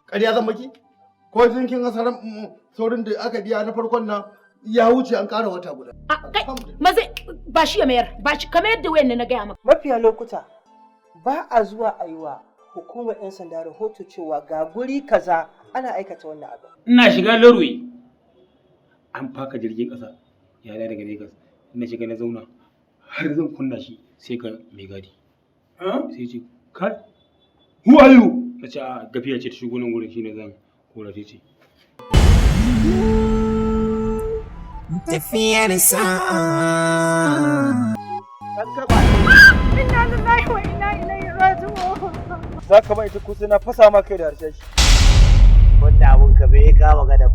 ƙarya zan maki ko kin ga saurin da aka biya na farkon nan ya wuce an ƙara wata guda. Maze ba shi ya mayar, ba shi kamar yadda wayan na gaya maka. Mafiya lokuta ba a zuwa a yi wa hukumar 'yan sanda rahoto cewa ga guri kaza ana aikata wannan abu. Ina shiga Norway an faka jirgin ƙasa ya dawo daga Lagos. Ina shiga na zauna har zan kunna shi sai ka mai gadi. Sai ce kai who are you? Na ce a gafiya ce ta shigo nan gurin shine zan kora ta ce. Tafiyar sa'a. Inna lillahi wa inna ilaihi raji'un. Za ka ba ita ko sai na fasa ma kai da harshe shi. Wanda abun ka bai kama ga da